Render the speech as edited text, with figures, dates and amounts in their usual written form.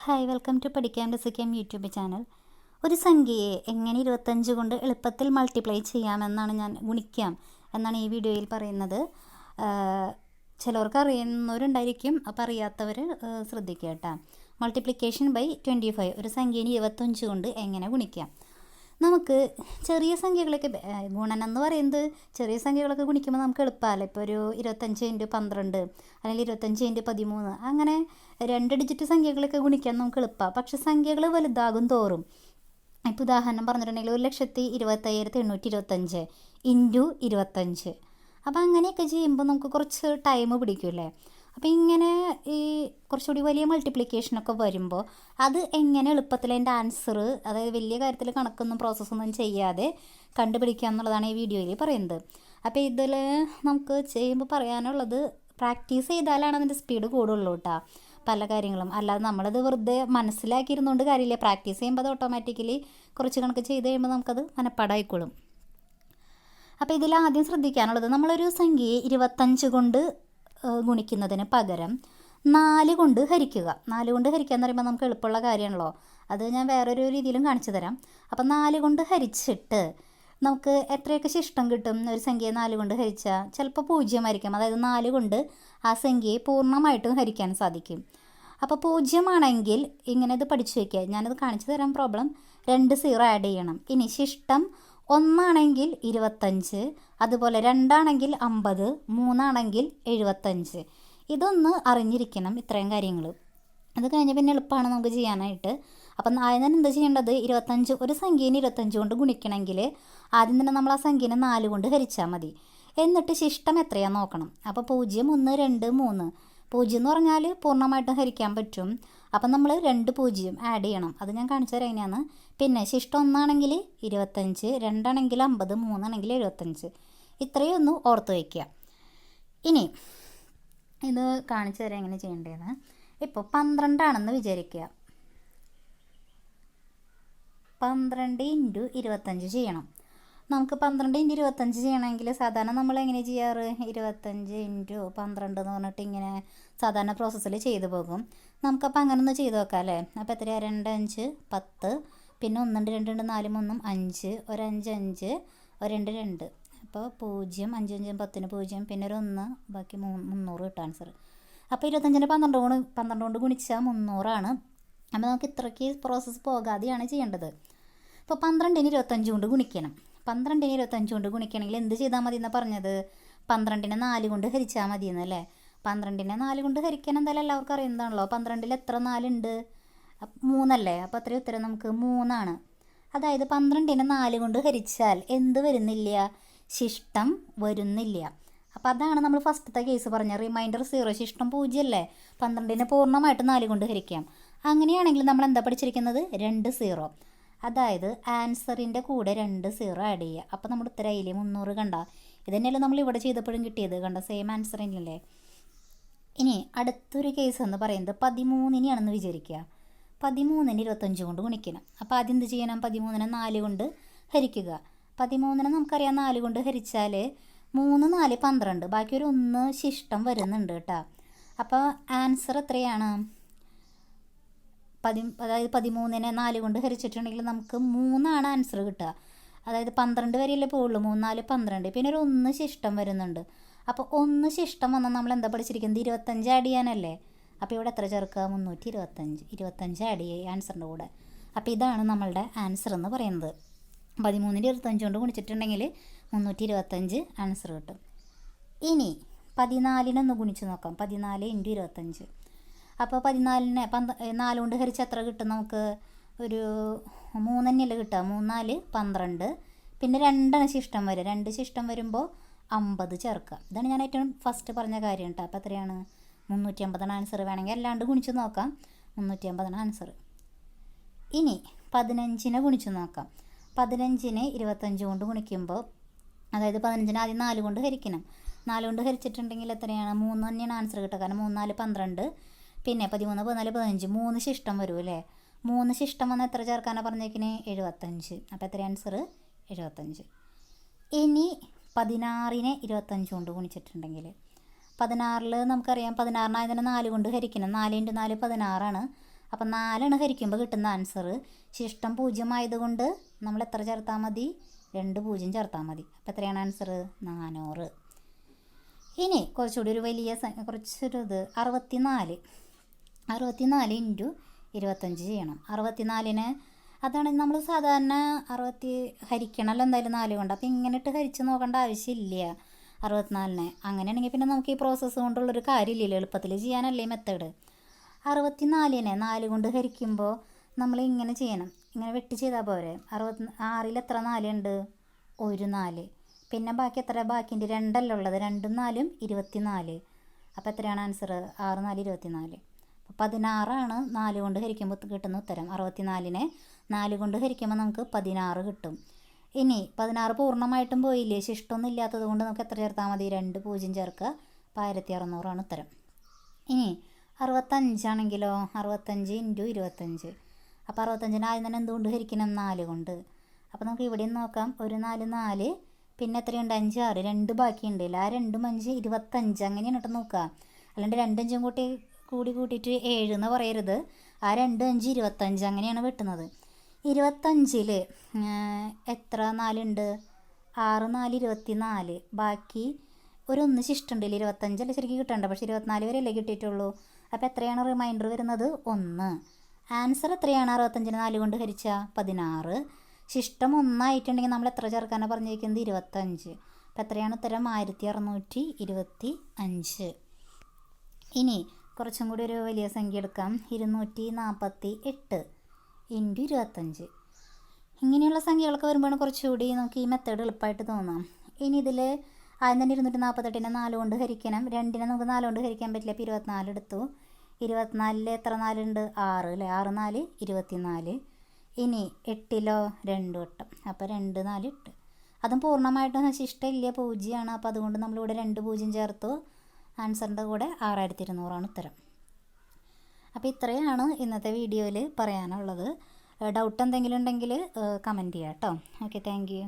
Hi, welcome to പഠിക്കാം രസിക്കാം YouTube channel. ഒരു സംഖ്യയെ എങ്ങനെ 25 കൊണ്ട് എളുപ്പത്തിൽ മൾട്ടിപ്ലൈ ചെയ്യാമെന്നാണ് ഗുണിക്കാം എന്നാണ് ഈ വീഡിയോയിൽ പറയുന്നത്. ചിലവർക്ക് അറിയുന്നവരുണ്ടായിരിക്കും, അപ്പോൾ അറിയാത്തവർ ശ്രദ്ധിക്കുക കേട്ടോ. മൾട്ടിപ്ലിക്കേഷൻ ബൈ 25, ഒരു സംഖ്യയെ 25 കൊണ്ട് എങ്ങനെ ഗുണിക്കാം. നമുക്ക് ചെറിയ സംഖ്യകളൊക്കെ ഗുണനം എന്ന് പറയുന്നത് ചെറിയ സംഖ്യകളൊക്കെ ഗുണിക്കുമ്പോൾ നമുക്ക് എളുപ്പമല്ല. ഇപ്പോൾ ഒരു 25x12 അല്ലെങ്കിൽ 25x13 അങ്ങനെ 2 ഡിജിറ്റ് സംഖ്യകളൊക്കെ ഗുണിക്കാൻ നമുക്ക് എളുപ്പമാണ്. പക്ഷേ സംഖ്യകൾ വലുതാകും തോറും, ഇപ്പോൾ ഉദാഹരണം പറഞ്ഞിട്ടുണ്ടെങ്കിൽ 1,25,825 ഇൻറ്റു 25, അപ്പോൾ അങ്ങനെയൊക്കെ ചെയ്യുമ്പോൾ നമുക്ക് കുറച്ച് ടൈം പിടിക്കുമല്ലേ. അപ്പോൾ ഇങ്ങനെ ഈ കുറച്ചുകൂടി വലിയ മൾട്ടിപ്ലിക്കേഷനൊക്കെ വരുമ്പോൾ അത് എങ്ങനെ എളുപ്പത്തിൽ അതിൻ്റെ ആൻസർ, അതായത് വലിയ കാര്യത്തിൽ കണക്കൊന്നും പ്രോസസ്സൊന്നും ചെയ്യാതെ കണ്ടുപിടിക്കുക എന്നുള്ളതാണ് ഈ വീഡിയോയിൽ പറയുന്നത്. അപ്പോൾ ഇതിൽ നമുക്ക് ചെയ്യുമ്പോൾ പറയാനുള്ളത്, പ്രാക്ടീസ് ചെയ്താലാണ് അതിൻ്റെ സ്പീഡ് കൂടുള്ളൂ കേട്ടോ പല കാര്യങ്ങളും. അല്ലാതെ നമ്മളത് വെറുതെ മനസ്സിലാക്കിയിരുന്നുകൊണ്ട് കാര്യമില്ല. പ്രാക്ടീസ് ചെയ്യുമ്പോൾ അത് ഓട്ടോമാറ്റിക്കലി കുറച്ച് കണക്ക് ചെയ്ത് കഴിയുമ്പോൾ നമുക്കത് മനപ്പാടായിക്കോളും. അപ്പോൾ ഇതിൽ ആദ്യം ശ്രദ്ധിക്കാനുള്ളത്, നമ്മളൊരു സംഖ്യയെ 25 കൊണ്ട് ഗുണിക്കുന്നതിന് പകരം 4 കൊണ്ട് ഹരിക്കുക. 4 കൊണ്ട് ഹരിക്കുക എന്ന് പറയുമ്പോൾ നമുക്ക് എളുപ്പമുള്ള കാര്യമാണല്ലോ. അത് ഞാൻ വേറൊരു രീതിയിലും കാണിച്ചു തരാം. അപ്പം 4 കൊണ്ട് ഹരിച്ചിട്ട് നമുക്ക് എത്രയൊക്കെ ശിഷ്ടം കിട്ടും. ഒരു സംഖ്യയെ 4 കൊണ്ട് ഹരിച്ചാൽ ചിലപ്പോൾ 0 ആയിരിക്കും. അതായത് 4 കൊണ്ട് ആ സംഖ്യയെ പൂർണ്ണമായിട്ടും ഹരിക്കാൻ സാധിക്കും. അപ്പോൾ 0 ആണെങ്കിൽ ഇങ്ങനെ ഇത് പഠിച്ചു വയ്ക്കുക. ഞാനത് കാണിച്ചു തരാം. പ്രോബ്ലം 2 0 ആഡ് ചെയ്യണം. ഇനി ശിഷ്ടം 1 ആണെങ്കിൽ 25, അതുപോലെ 2 ആണെങ്കിൽ 50, 3 ആണെങ്കിൽ 75. ഇതൊന്ന് അറിഞ്ഞിരിക്കണം, ഇത്രയും കാര്യങ്ങൾ. അത് കഴിഞ്ഞ് പിന്നെ എളുപ്പമാണ് നമുക്ക് ചെയ്യാനായിട്ട്. അപ്പം ആദ്യം തന്നെ എന്താ ചെയ്യേണ്ടത്, 25 ഒരു സംഖ്യേനെ 25 കൊണ്ട് ഗുണിക്കണമെങ്കിൽ ആദ്യം തന്നെ നമ്മൾ ആ സംഖ്യേനെ 4 കൊണ്ട് ഹരിച്ചാൽ മതി. എന്നിട്ട് ശിഷ്ടം എത്രയാണെന്ന് നോക്കണം. അപ്പോൾ 0, 1, 2, 3. 0 എന്ന് പറഞ്ഞാൽ പൂർണ്ണമായിട്ടും ഹരിക്കാൻ പറ്റും. അപ്പം നമ്മൾ 2 0 ആഡ് ചെയ്യണം. അത് ഞാൻ കാണിച്ചു തരാം എങ്ങനെയാണ്. പിന്നെ ശിഷ്ടം 1 ആണെങ്കിൽ 25, 2 ആണെങ്കിൽ 50, 3 ആണെങ്കിൽ 75. ഇത്രയും ഒന്ന് ഓർത്ത് വയ്ക്കുക. ഇനി ഇത് കാണിച്ചു തരാം എങ്ങനെ ചെയ്യേണ്ടതെന്ന്. ഇപ്പോൾ 12 ആണെന്ന് വിചാരിക്കുക. 12 × 25 ചെയ്യണം. നമുക്ക് 12 × 25 ചെയ്യണമെങ്കിൽ സാധാരണ നമ്മൾ എങ്ങനെ ചെയ്യാറ്, 25 × 12 എന്ന് പറഞ്ഞിട്ട് ഇങ്ങനെ സാധാരണ പ്രോസസ്സിൽ ചെയ്തു പോകും. നമുക്കപ്പോൾ അങ്ങനെ ഒന്ന് ചെയ്ത് നോക്കാം അല്ലേ. അപ്പോൾ എത്രയാണ്, 2 5 10, പിന്നെ 1 ഉണ്ട് 2 ഉണ്ട് 4 3 5, ഒരു 5 5, ഒരു 2 2. അപ്പോൾ 0 5 5 10 0, പിന്നെ ഒരു 1, ബാക്കി 300 കിട്ടും ആൻസർ. അപ്പോൾ 25നെ 12 കൊണ്ട് ഗുണിച്ചാൽ 300 ആണ്. അപ്പോൾ നമുക്ക് ഇത്രയ്ക്ക് പ്രോസസ്സ് പോകാതെയാണ് ചെയ്യേണ്ടത്. ഇപ്പോൾ 12നെ 25 കൊണ്ട് ഗുണിക്കണം. 12നെ 25 കൊണ്ട് ഗുണിക്കണമെങ്കിൽ എന്ത് ചെയ്താൽ മതി എന്നാണ് പറഞ്ഞത്, 12നെ 4 കൊണ്ട് ഹരിച്ചാൽ മതി എന്നല്ലേ. 12നെ 4 കൊണ്ട് ഹരിക്കാൻ എന്തായാലും എല്ലാവർക്കും അറിയുന്നതാണല്ലോ. 12ൽ എത്ര 4 ഉണ്ട്, 3 അല്ലേ. അപ്പോൾ അത്രയും ഉത്തരം നമുക്ക് 3 ആണ്. അതായത് 12നെ 4 കൊണ്ട് ഹരിച്ചാൽ എന്ത് വരുന്നില്ല, ശിഷ്ടം വരുന്നില്ല. അപ്പോൾ അതാണ് നമ്മൾ ഫസ്റ്റത്തെ കേസ് പറഞ്ഞ റിമൈൻഡർ 0, ശിഷ്ടം 0 അല്ലേ. 12നെ പൂർണ്ണമായിട്ട് 4 കൊണ്ട് ഹരിക്കാം. അങ്ങനെയാണെങ്കിൽ നമ്മൾ എന്താ പഠിച്ചിരിക്കുന്നത്, 2 0. അതായത് ആൻസറിൻ്റെ കൂടെ 2 0 ആഡ് ചെയ്യുക. അപ്പോൾ നമ്മുടെ ഉത്തരമായില്ലേ 300. കണ്ട, ഇത് തന്നെയല്ലേ നമ്മൾ ഇവിടെ ചെയ്തപ്പോഴും കിട്ടിയത്. കണ്ട, സെയിം ആൻസർ തന്നെയല്ലേ. ഇനി അടുത്തൊരു കേസ് എന്ന് പറയുന്നത് 13നെയാണെന്ന് വിചാരിക്കുക. 13നെ 25 കൊണ്ട് ഗുണിക്കണം. അപ്പോൾ ആദ്യം എന്ത് ചെയ്യണം, 13നെ 4 കൊണ്ട് ഹരിക്കുക. 13നെ നമുക്കറിയാം 4 കൊണ്ട് ഹരിച്ചാൽ 3 4 12, ബാക്കി ഒരു 1 ശിഷ്ടം വരുന്നുണ്ട് കേട്ടോ. അപ്പോൾ ആൻസർ എത്രയാണ്, അതായത് 13നെ 4 കൊണ്ട് ഹരിച്ചിട്ടുണ്ടെങ്കിൽ നമുക്ക് 3 ആണ് ആൻസർ കിട്ടുക. അതായത് 12 വരെയല്ലേ പോവുള്ളൂ. 3 4 12, പിന്നെ ഒരു 1 ശിഷ്ടം വരുന്നുണ്ട്. അപ്പോൾ 1 ശിഷ്ടം വന്നാൽ നമ്മൾ എന്താ പഠിച്ചിരിക്കുന്നത്, 25 ആഡ് ചെയ്യാനല്ലേ. അപ്പോൾ ഇവിടെ എത്ര ചേർക്കുക, 325 ആഡ് ചെയ്യുക ആൻസറിൻ്റെ കൂടെ. അപ്പോൾ ഇതാണ് നമ്മളുടെ ആൻസർ എന്ന് പറയുന്നത്. 13നെ 25 കൊണ്ട് ഗുണിച്ചിട്ടുണ്ടെങ്കിൽ 325 ആൻസർ കിട്ടും. ഇനി 14നെ ഒന്ന് ഗുണിച്ച് നോക്കാം. 14 × 25. അപ്പോൾ 14നെ 4 കൊണ്ട് ഹരിച്ച് എത്ര കിട്ടും നമുക്ക്, ഒരു 3 തന്നെയല്ലേ കിട്ടുക. 3 4 12, പിന്നെ 2 ശിഷ്ടം വരും. 2 ശിഷ്ടം വരുമ്പോൾ 50 ചേർക്കുക. ഇതാണ് ഞാൻ ഏറ്റവും ഫസ്റ്റ് പറഞ്ഞ കാര്യം കേട്ടോ. അപ്പോൾ എത്രയാണ്, 350 ആൻസർ. വേണമെങ്കിൽ അല്ലാണ്ട് ഗുണിച്ച് നോക്കാം. 350 ആൻസർ. ഇനി 15നെ ഗുണിച്ച് നോക്കാം. 15നെ 25 കൊണ്ട് ഗുണിക്കുമ്പോൾ, അതായത് 15നെ ആദ്യം 4 കൊണ്ട് ഹരിക്കണം. 4 കൊണ്ട് ഹരിച്ചിട്ടുണ്ടെങ്കിൽ എത്രയാണ്, 3 തന്നെയാണ് ആൻസർ കിട്ടുക. കാരണം 3 4 12, പിന്നെ 13 14 15, 3 ശിഷ്ടം വരും അല്ലേ. 3 ശിഷ്ടം വന്നാൽ എത്ര ചേർക്കാനാണ് പറഞ്ഞേക്കിന്, 75. അപ്പോൾ എത്ര ആൻസർ, 75. ഇനി 16നെ 25 കൊണ്ട് ഗുണിച്ചിട്ടുണ്ടെങ്കിൽ, 16ൽ നമുക്കറിയാം 16 ആയതിനെ 4 കൊണ്ട് ഹരിക്കണം. 4 × 4 16 ആണ്. അപ്പം 4 ഹരിക്കുമ്പോൾ കിട്ടുന്ന ആൻസർ ശിഷ്ടം 0 ആയതുകൊണ്ട് നമ്മൾ എത്ര ചേർത്താൽ മതി? 2 0 ചേർത്താൽ മതി. അപ്പോൾ എത്രയാണ് ആൻസർ? 400. ഇനി കുറച്ചുകൂടി ഒരു വലിയ കുറച്ചൊരു 64 ഇൻറ്റു 25 ചെയ്യണം. 64-ന് അതാണ് നമ്മൾ സാധാരണ 60 ഹരിക്കണമല്ലോ എന്തായാലും 4 കൊണ്ട്. അപ്പോൾ ഇങ്ങനെ ഇട്ട് ഹരിച്ച് നോക്കേണ്ട ആവശ്യമില്ല 64-നെ. അങ്ങനെയാണെങ്കിൽ പിന്നെ നമുക്ക് ഈ പ്രോസസ്സ് കൊണ്ടുള്ളൊരു കാര്യമില്ലല്ലോ, എളുപ്പത്തിൽ ചെയ്യാനല്ലേ ഈ മെത്തേഡ്. 64-നെ 4 കൊണ്ട് ഹരിക്കുമ്പോൾ നമ്മൾ ഇങ്ങനെ ചെയ്യണം, ഇങ്ങനെ വെട്ടി ചെയ്താൽ പോരെ. 6-ൽ എത്ര 4 ഉണ്ട്? 1 4. പിന്നെ ബാക്കി എത്ര? ബാക്കിൻ്റെ 2 ഉള്ളത്. 2 4 24. അപ്പോൾ എത്രയാണ് ആൻസർ? 6 4 24. അപ്പോൾ 16 4 കൊണ്ട് ഹരിക്കുമ്പോൾ കിട്ടുന്ന ഉത്തരം. 64-നെ 4 കൊണ്ട് ഹരിക്കുമ്പോൾ നമുക്ക് 16 കിട്ടും. ഇനി 16 പൂർണ്ണമായിട്ടും പോയില്ലേ, ശിഷ്ടമൊന്നും ഇല്ലാത്തത് കൊണ്ട് നമുക്ക് എത്ര ചേർത്താൽ മതി? 2 0 ചേർക്കുക. അപ്പോൾ 1600 ഉത്തരം. ഇനി 65 ആണെങ്കിലോ, 65 ഇൻറ്റു 25. അപ്പോൾ 65-ന് ആദ്യം തന്നെ എന്തുകൊണ്ട് ഹരിക്കണം? 4 കൊണ്ട്. അപ്പോൾ നമുക്ക് ഇവിടെയും നോക്കാം. 1 4 4, പിന്നെ എത്രയുണ്ട്? 5 6, 2 ബാക്കിയുണ്ടല്ലോ. ആ 2 5 25 അങ്ങനെയാണ് കേട്ടോ നോക്കുക. അല്ലാണ്ട് 2 5 കൂട്ടിയിട്ട് 7 എന്ന് പറയരുത്. ആ 2 5 25 അങ്ങനെയാണ് വെട്ടുന്നത്. 25-ൽ എത്ര 4 ഉണ്ട്? 6 4 24. ബാക്കി ഒരു 1 ശിഷ്ടമുണ്ടല്ലോ. 25 അല്ല ശരിക്കും കിട്ടണ്ട, പക്ഷേ 24 വരെ അല്ലേ കിട്ടിയിട്ടുള്ളൂ. അപ്പോൾ എത്രയാണ് റിമൈൻഡർ വരുന്നത്? 1. ആൻസർ എത്രയാണ്? 65-ന് 4 കൊണ്ട് ഹരിച്ച 16. ശിഷ്ടം 1 ആയിട്ടുണ്ടെങ്കിൽ നമ്മൾ എത്ര ചേർക്കാനാണ് പറഞ്ഞിരിക്കുന്നത്? 25. അപ്പോൾ എത്രയാണ് ഉത്തരം? 1625. ഇനി കുറച്ചും കൂടി ഒരു വലിയ സംഖ്യ എടുക്കാം. 248 ഇൻറ്റു 25. ഇങ്ങനെയുള്ള സംഖ്യകളൊക്കെ വരുമ്പോഴാണ് കുറച്ചുകൂടി നമുക്ക് ഈ മെത്തേഡ് എളുപ്പമായിട്ട് തോന്നാം. ഇനി ഇതിൽ ആദ്യം തന്നെ 248-നെ 4 കൊണ്ട് ഹരിക്കണം. 2-നെ നമുക്ക് 4 കൊണ്ട് ഹരിക്കാൻ പറ്റില്ല. അപ്പോൾ 24 എടുത്തു. 24-ൽ എത്ര 4 ഉണ്ട്? 6 അല്ലേ. 6 4 24. ഇനി 8-ലോ 2 വട്ടം. അപ്പോൾ 2 4 8. അതും പൂർണ്ണമായിട്ടും ശിഷ്ടമില്ല, 0 അപ്പോൾ അതുകൊണ്ട് നമ്മളിവിടെ 2 0 ചേർത്തു. ആൻസറിൻ്റെ കൂടെ 6200 ഉത്തരം. അപ്പോൾ ഇത്രയാണ് ഇന്നത്തെ വീഡിയോയിൽ പറയാനുള്ളത്. ഡൗട്ട് എന്തെങ്കിലും ഉണ്ടെങ്കിൽ കമൻറ്റ് ചെയ്യാം കേട്ടോ. Okay, thank you.